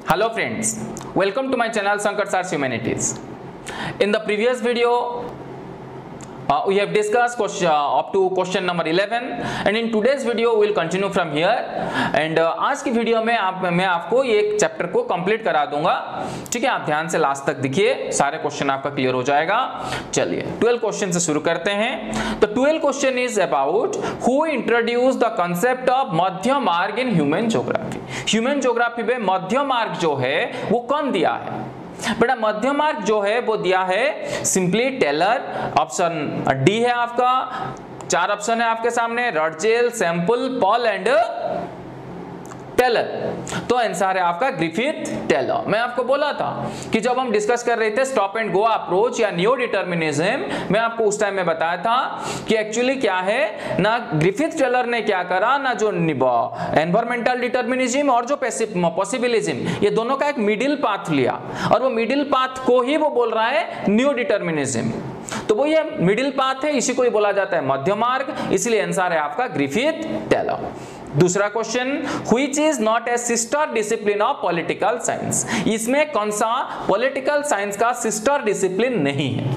Hello friends, welcome to my channel Sankar Sars Humanities. In the previous video we have discussed up to question number 11 and in today's video we will continue from here and आज की video में मैं आपको ये एक chapter को complete करा दूंगा. ठीक है, आप ध्यान से लास्ट तक देखिए, सारे क्वेश्चन आपका क्लियर हो जाएगा. चलिए 12 क्वेश्चन से शुरू करते हैं. तो 12 question is about who introduce the concept of madhya marg in human geography. Human geography में मध्य मार्ग जो है वो कौन दिया है? बेटा मध्य मार्ग जो है वो दिया है सिंपली टेलर. ऑप्शन डी है आपका. 4 ऑप्शन है आपके सामने, रॉडजेल, सैंपल, पॉल एंड टेलर. तो आंसर है आपका ग्रिफिथ टेलर. मैं आपको बोला था कि जब हम डिस्कस कर रहे थे स्टॉप एंड गो अप्रोच या न्यू डिटर्मिनिज्म, मैं आपको उस टाइम में बताया था कि एक्चुअली क्या है ना, ग्रिफिथ टेलर ने क्या करा ना, जो एनवायरमेंटल डिटर्मिनिज्म और जो पॉसिबिलिज्म, ये दोनों का एक मिडिल पाथ लिया और वो मिडिल पाथ को ही वो बोल रहा है न्यू डिटर्मिनिज्म. तो वो ये मिडिल पाथ है, इसी को ही बोला जाता है मध्य मार्ग, इसलिए आंसर है आपका ग्रिफिथ टेलर. दूसरा question, which is not A sister discipline of political science. इसमें कौन सा पॉलिटिकल साइंस का सिस्टर डिसिप्लिन नहीं है?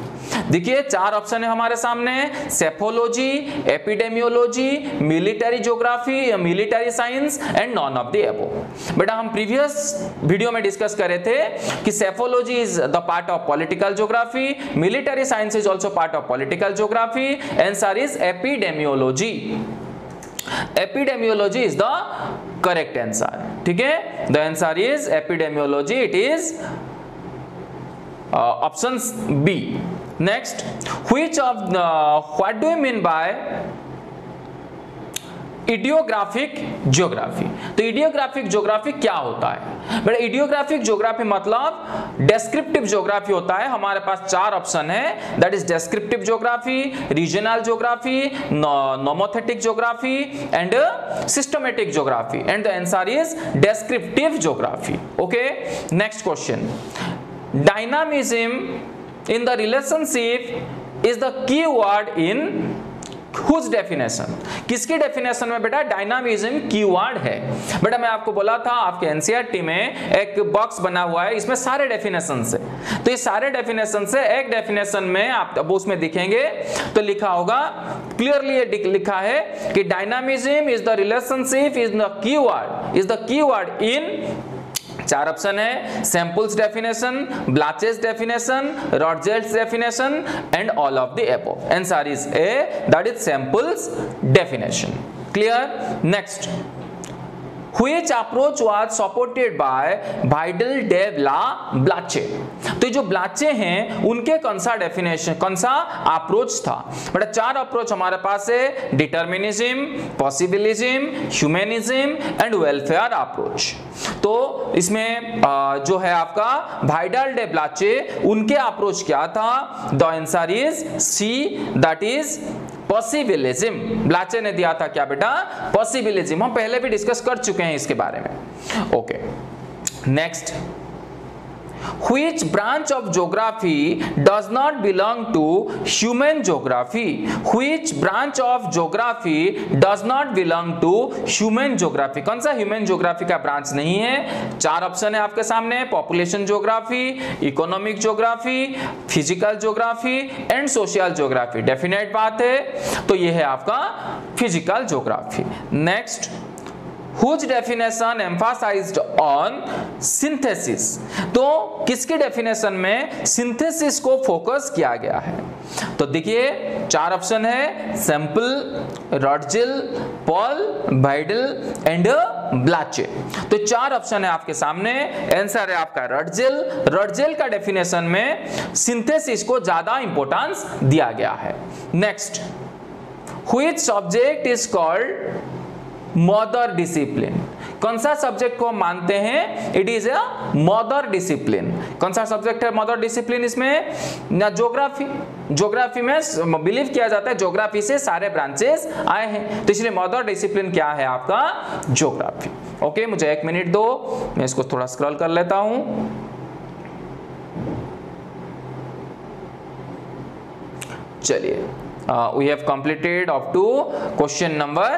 देखिए 4 ऑप्शन है हमारे सामने, psephology, epidemiology, military geography, military science and none of the above. बेटा हम प्रीवियस वीडियो में डिस्कस कर रहे थे कि psephology is the part of political geography, military science is also part of political geography. Answer is epidemiology. Epidemiology is the correct answer. ठीक है, the answer is epidemiology. It is option B. Next, what do you mean by idiographic geography? तो idiographic geography क्या होता है? बेटा idiographic geography मतलब descriptive geography होता है. हमारे पास 4 ऑप्शन है, that is descriptive geography, regional geography, nomothetic geography and systematic geography. And the answer is descriptive geography. Okay, next question, dynamism in the relationship is the key word in Whose definition? किसकी definition में बेटा dynamism keyword है? बेटा मैं आपको बोला था आपके एनसीईआरटी में एक बॉक्स बना हुआ है, इसमें सारे डेफिनेशन है. तो ये सारे डेफिनेशन से एक डेफिनेशन में आप अब उसमें दिखेंगे तो लिखा होगा, क्लियरली ये लिखा है कि dynamism is the relationship is the keyword in 4 option है, Semple's definition, Blache's definition, Ratzel's definition and all of the above. Answer is A, that is Semple's definition. Clear? Next, Which approach was supported by Vidal de la Blache? तो जो ब्लाचे हैं उनके कौन सा definition, कौन सा approach था? बड़ा 4 अप्रोच हमारे पास है, determinism, possibilism, humanism and welfare approach. तो इसमें जो है आपका वाइडल डे ब्लाचे, उनके अप्रोच क्या था? The answer is C, that is possibilism. Blache ने दिया था क्या बेटा? पॉसिबिलिज्म. हम पहले भी डिस्कस कर चुके हैं इसके बारे में. Okay, next, Which branch of geography does not belong to human geography? Which branch of geography does not belong to human geography? कौन सा ह्यूमन ज्योग्राफी का ब्रांच नहीं है? 4 ऑप्शन है आपके सामने, population geography, economic geography, physical geography and social geography. Definite बात है, तो ये है आपका physical geography. Next, Whose definition emphasized on synthesis? तो किसकी डेफिनेशन में सिंथेसिस को फोकस किया गया है? तो देखिए 4 ऑप्शन है, सैंपल, रॉडजेल, पॉल, वाइडल एंड ब्लाचे. तो 4 ऑप्शन है आपके सामने. आंसर है आपका रॉडजेल. रॉडजेल का डेफिनेशन में सिंथेसिस को ज्यादा इंपॉर्टेंस दिया गया है. Next, Which subject is called mother discipline? कौन सा सब्जेक्ट को मानते हैं it is a mother discipline? कौन सा सब्जेक्ट है मदर डिसिप्लिन? इसमें ना ज्योग्राफी. ज्योग्राफी में बिलीव किया जाता है ज्योग्राफी से सारे ब्रांचेस आए हैं, तो इसलिए मदर डिसिप्लिन क्या है आपका? ज्योग्राफी. ओके, मुझे 1 मिनट दो, मैं इसको थोड़ा स्क्रॉल कर लेता हूं. चलिए, we have completed up to question number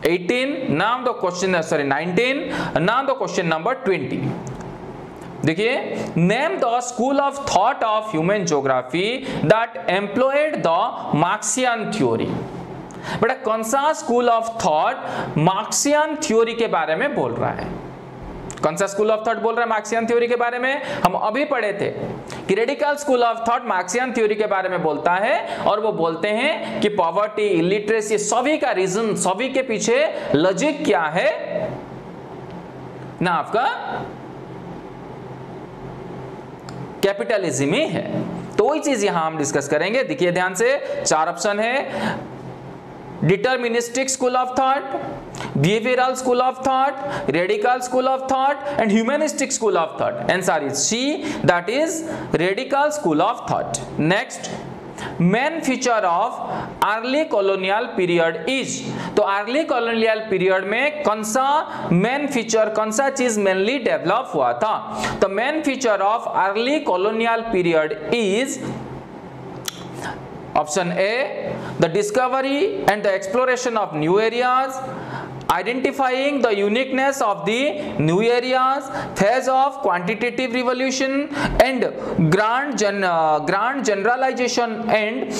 18, now the question, sorry 19, now the question number 20. देखिए, name the school of thought of human geography that employed the Marxian theory. बेटा कौन सा school of thought Marxian theory के बारे में बोल रहा है? कौन सा स्कूल ऑफ थॉट बोल रहा है मार्क्सियन थ्योरी के बारे में? हम अभी पढ़े थे कि radical school of thought Marxian theory के बारे में बोलता है, और वो बोलते हैं कि पॉवर्टी, इलिटरेसी, सभी का रीजन, सभी के पीछे लॉजिक क्या है ना, आपका कैपिटलिज्म ही है। तो वही चीज यहां हम डिस्कस करेंगे। देखिए ध्यान से, 4 ऑप्शन है, deterministic school of thought, behavioral school of thought, radical school of thought and humanistic school of thought. Answer is C, that is radical school of thought. Next, main feature of early colonial period is, तो early colonial period में कौन सा main feature, कौन सा चीज mainly develop हुआ था? तो main feature of early colonial period is option A, the discovery and the exploration of new areas, identifying the uniqueness of the new areas, phase of quantitative revolution and grand generalization and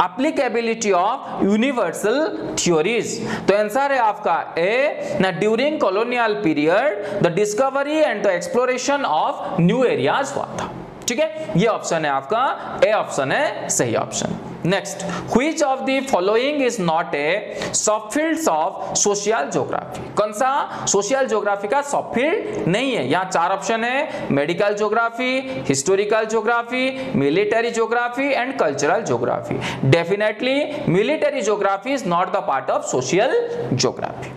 applicability of universal theories. तो answer है आपका A, ना during colonial period the discovery and the exploration of new areas हुआ था। ठीक है, ये option है आपका ए, ऑप्शन है सही option. Next, which of the following is not a subfields of social geography? कौन सा सोशल ज्योग्राफी का सबफील्ड नहीं है? यहाँ 4 ऑप्शन है, medical geography, historical geography, military geography and cultural geography. Definitely military geography is not the part of social geography.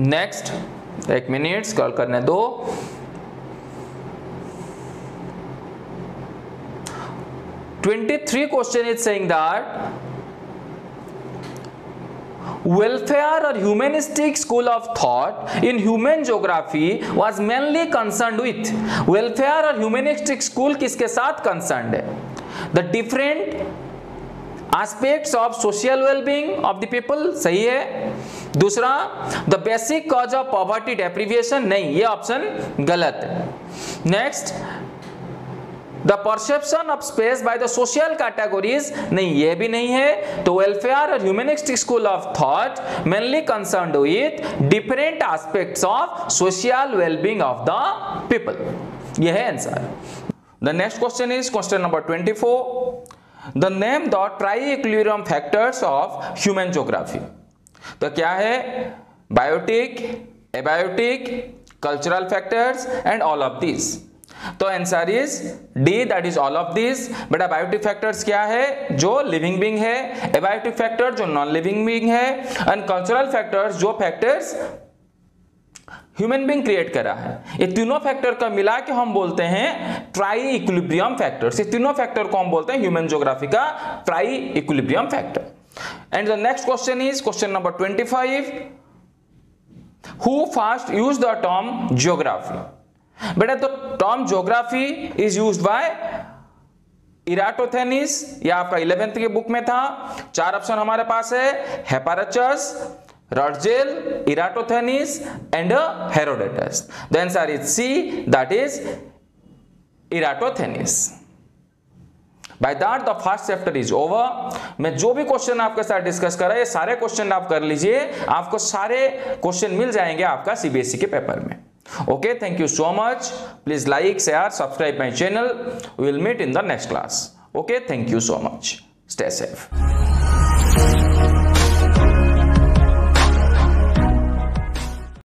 Next, 1 minute scroll करने दो। 23 question is saying that welfare or humanistic school of thought in human geography was mainly concerned with, welfare और humanistic school किसके साथ concerned है? The different aspects of social well-being of the people, सही है। दूसरा, the basic cause of poverty deprivation, नहीं, ये option गलत है। Next, the perception of space by the social categories, नहीं, ये भी नहीं है। तो वेलफेयर और humanistic school of thought mainly concerned with different aspects of social wellbeing of the people, ये है answer. The next question is question number 24, the name the tri equilibrium factors of human geography. तो क्या है? Biotic, abiotic, cultural factors and all of this. तो answer is D, that is all of this. बेटा biotic factors क्या है? जो living being है, abiotic factor जो नॉन लिविंग बीइंग है, एंड कल्चरल फैक्टर्स जो फैक्टर्स ह्यूमन बीइंग क्रिएट करा है। ये तीनों फैक्टर का मिला के हम बोलते हैं ट्राई इक्विलिब्रियम फैक्टर्स। ये तीनों फैक्टर को हम बोलते हैं ह्यूमन ज्योग्राफी का tri equilibrium factor. And the next question is question number 25, who first use the term geography? बेटा तो term geography is used by Eratosthenes, या आपका 11th के बुक में था। 4 ऑप्शन हमारे पास है, Hipparchus, Ratzel, Eratosthenes and Herodotus. The answer is C, that is Eratosthenes. By that the first chapter is over. मैं जो भी क्वेश्चन आपके साथ डिस्कस कर रहा है, ये सारे क्वेश्चन आप कर लीजिए, आपको सारे क्वेश्चन मिल जाएंगे आपका सीबीएसई के पेपर में। Okay, thank you so much. Please like, share, subscribe my channel. We will meet in the next class. Okay, thank you so much. Stay safe.